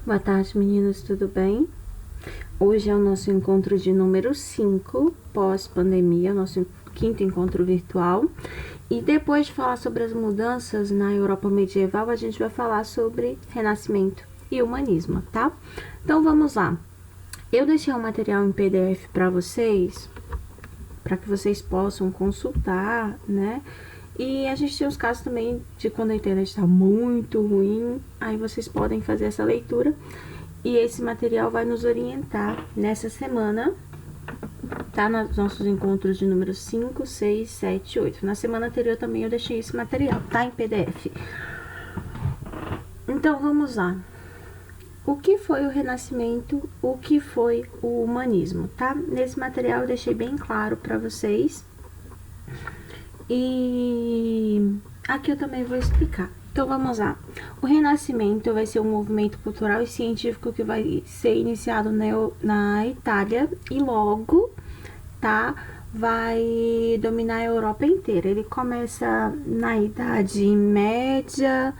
Boa tarde, meninos, tudo bem? Hoje é o nosso encontro de número 5, pós-pandemia, nosso quinto encontro virtual. E depois de falar sobre as mudanças na Europa medieval, a gente vai falar sobre Renascimento e humanismo, tá? Então vamos lá. Eu deixei um material em PDF para que vocês possam consultar, né? E a gente tem os casos também de quando a internet está muito ruim, aí vocês podem fazer essa leitura. E esse material vai nos orientar nessa semana, tá? Nos nossos encontros de número 5, 6, 7, 8. Na semana anterior também eu deixei esse material, tá? Em PDF. Então vamos lá. O que foi o Renascimento? O que foi o humanismo, tá? Nesse material eu deixei bem claro para vocês. E aqui eu também vou explicar. Então vamos lá. O Renascimento vai ser um movimento cultural e científico que vai ser iniciado na Itália e logo, tá, vai dominar a Europa inteira. Ele começa na Idade Média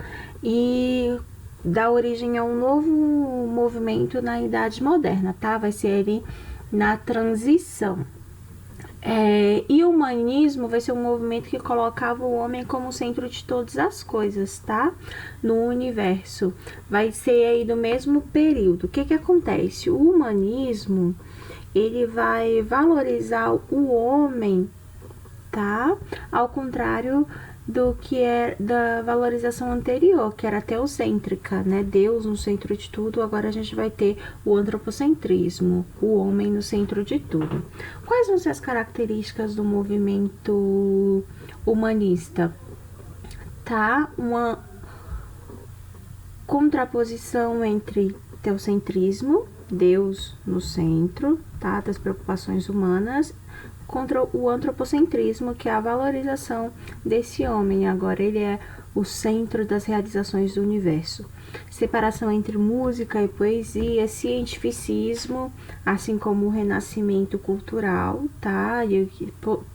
e dá origem a um novo movimento na Idade Moderna, tá? Vai ser ali na transição. E o humanismo vai ser um movimento que colocava o homem como centro de todas as coisas, tá? No universo. Vai ser aí do mesmo período. O que acontece? O humanismo, ele vai valorizar o homem, tá? Ao contrário do que é da valorização anterior, que era teocêntrica, né? Deus no centro de tudo. Agora a gente vai ter o antropocentrismo, o homem no centro de tudo. Quais vão ser as características do movimento humanista? Tá? Uma contraposição entre teocentrismo, Deus no centro, tá? Das preocupações humanas, contra o antropocentrismo, que é a valorização desse homem. Agora ele é o centro das realizações do universo. Separação entre música e poesia, cientificismo, assim como o renascimento cultural, tá? E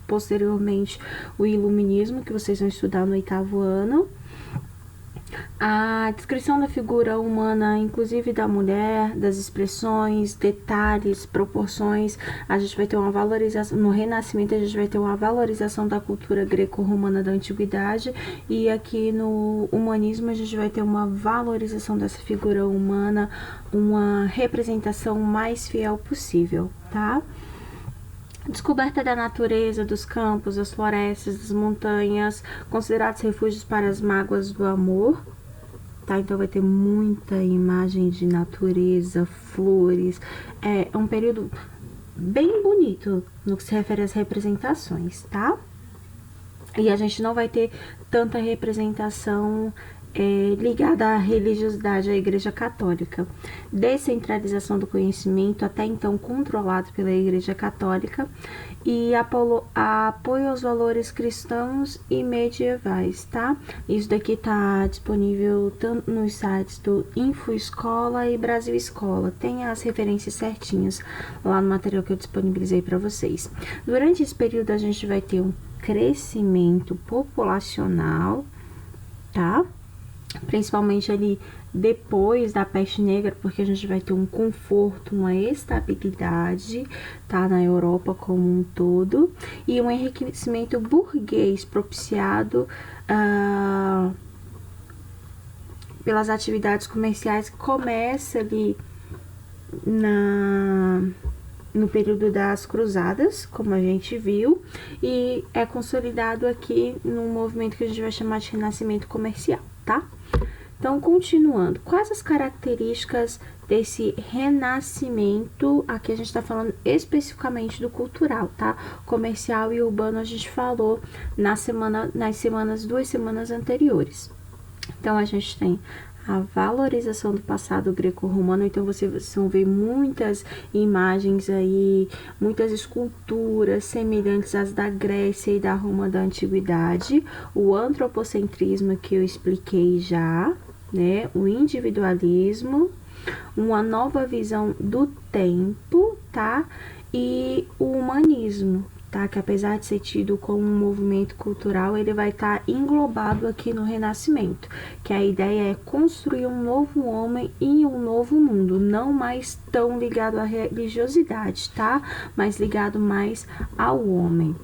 posteriormente o iluminismo, que vocês vão estudar no 8º ano. A descrição da figura humana, inclusive da mulher, das expressões, detalhes, proporções, a gente vai ter uma valorização. No Renascimento a gente vai ter uma valorização da cultura greco-romana da antiguidade, e aqui no humanismo a gente vai ter uma valorização dessa figura humana, uma representação mais fiel possível, tá? Descoberta da natureza, dos campos, das florestas, das montanhas, considerados refúgios para as mágoas do amor, tá? Então vai ter muita imagem de natureza, flores. É um período bem bonito no que se refere às representações, tá? E a gente não vai ter tanta representação ligada à religiosidade, à Igreja Católica. Descentralização do conhecimento, até então controlado pela Igreja Católica, e apoio aos valores cristãos e medievais, tá? Isso daqui tá disponível tanto nos sites do InfoEscola e Brasil Escola. Tem as referências certinhas lá no material que eu disponibilizei para vocês. Durante esse período a gente vai ter um crescimento populacional, tá? Principalmente ali depois da peste negra, porque a gente vai ter um conforto, uma estabilidade, tá, na Europa como um todo, e um enriquecimento burguês propiciado pelas atividades comerciais que começa ali no período das cruzadas, como a gente viu, e é consolidado aqui num movimento que a gente vai chamar de renascimento comercial, tá? Então, continuando, quais as características desse renascimento? Aqui a gente tá falando especificamente do cultural, tá? Comercial e urbano a gente falou nas 2 semanas anteriores. Então, a gente tem a valorização do passado greco-romano. Então vocês vão ver muitas imagens aí, muitas esculturas semelhantes às da Grécia e da Roma da antiguidade. O antropocentrismo, que eu expliquei já, né? O individualismo, uma nova visão do tempo, tá? E o humanismo, tá? Que apesar de ser tido como um movimento cultural, ele vai estar englobado aqui no Renascimento, que a ideia é construir um novo homem e um novo mundo, não mais tão ligado à religiosidade, tá? Mas ligado mais ao homem.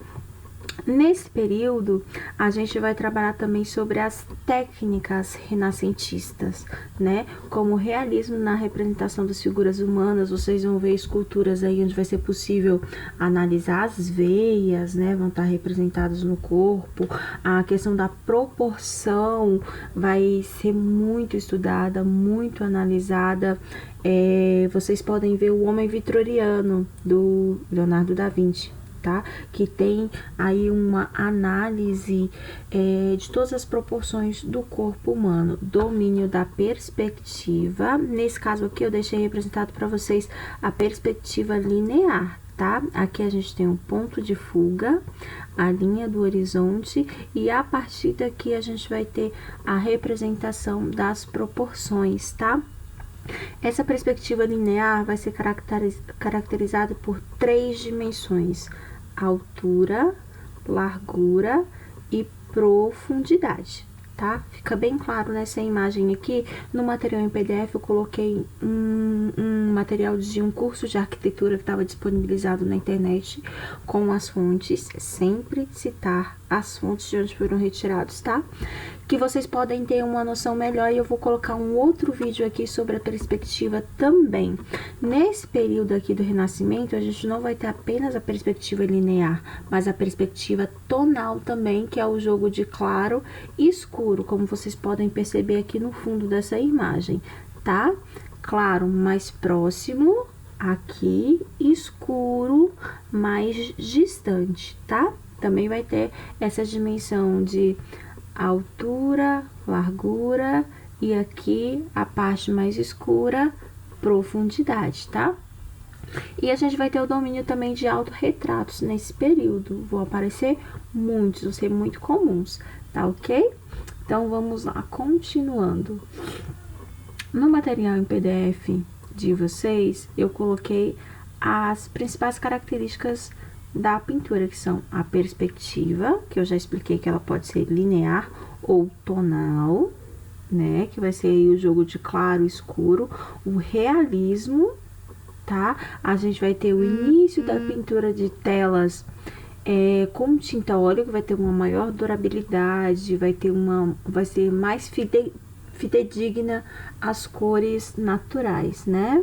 Nesse período, a gente vai trabalhar também sobre as técnicas renascentistas, né? Como o realismo na representação das figuras humanas. Vocês vão ver esculturas aí onde vai ser possível analisar as veias, né? Vão estar representadas no corpo. A questão da proporção vai ser muito estudada, muito analisada. Vocês podem ver o Homem Vitoriano, do Leonardo da Vinci. Tá? Que tem aí uma análise de todas as proporções do corpo humano, domínio da perspectiva. Nesse caso aqui eu deixei representado para vocês a perspectiva linear, tá? Aqui a gente tem um ponto de fuga, a linha do horizonte, e a partir daqui a gente vai ter a representação das proporções, tá? Essa perspectiva linear vai ser caracterizada por 3 dimensões: altura, largura e profundidade, tá? Fica bem claro nessa imagem aqui. No material em PDF eu coloquei um material de um curso de arquitetura que estava disponibilizado na internet com as fontes, sempre citar as fontes de onde foram retirados, tá? Que vocês podem ter uma noção melhor, e eu vou colocar um outro vídeo aqui sobre a perspectiva também. Nesse período aqui do Renascimento, a gente não vai ter apenas a perspectiva linear, mas a perspectiva tonal também, que é o jogo de claro e escuro, como vocês podem perceber aqui no fundo dessa imagem, tá? Claro mais próximo, aqui, escuro mais distante, tá? Também vai ter essa dimensão de altura, largura, e aqui a parte mais escura, profundidade, tá? E a gente vai ter o domínio também de autorretratos nesse período. Vão aparecer muitos, vão ser muito comuns, tá ok? Então, vamos lá, continuando. No material em PDF de vocês, eu coloquei as principais características da pintura, que são a perspectiva, que eu já expliquei que ela pode ser linear ou tonal, né? Que vai ser aí o jogo de claro e escuro. O realismo, tá? A gente vai ter o início da pintura de telas com tinta óleo, que vai ter uma maior durabilidade, vai ser mais fidedigna às cores naturais, né?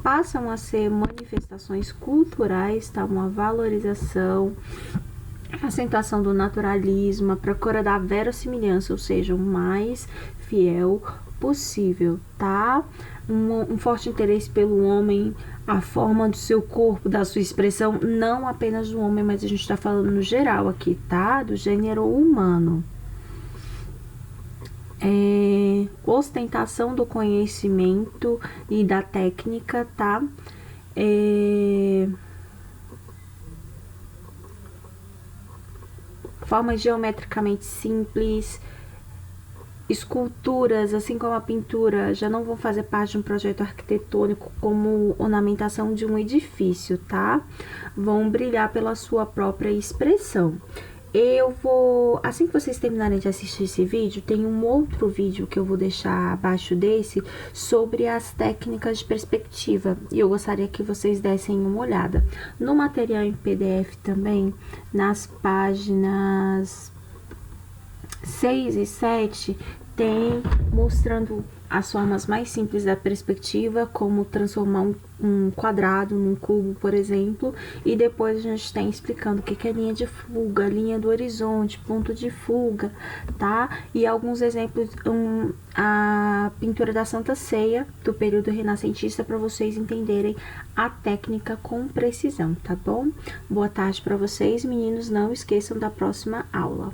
Passam a ser manifestações culturais, tá? Uma valorização, acentuação do naturalismo, a procura da verossimilhança, ou seja, o mais fiel possível, tá? Um forte interesse pelo homem, a forma do seu corpo, da sua expressão, não apenas do homem, mas a gente tá falando no geral aqui, tá? Do gênero humano. Ostentação do conhecimento e da técnica, tá? Formas geometricamente simples, esculturas, assim como a pintura, já não vão fazer parte de um projeto arquitetônico como ornamentação de um edifício, tá? Vão brilhar pela sua própria expressão. Eu vou, assim que vocês terminarem de assistir esse vídeo, tem um outro vídeo que eu vou deixar abaixo desse sobre as técnicas de perspectiva, e eu gostaria que vocês dessem uma olhada. No material em PDF também, nas páginas 6 e 7, tem mostrando as formas mais simples da perspectiva, como transformar um quadrado num cubo, por exemplo, e depois a gente tem explicando o que é linha de fuga, linha do horizonte, ponto de fuga, tá? E alguns exemplos, a pintura da Santa Ceia, do período renascentista, para vocês entenderem a técnica com precisão, tá bom? Boa tarde para vocês, meninos, não esqueçam da próxima aula.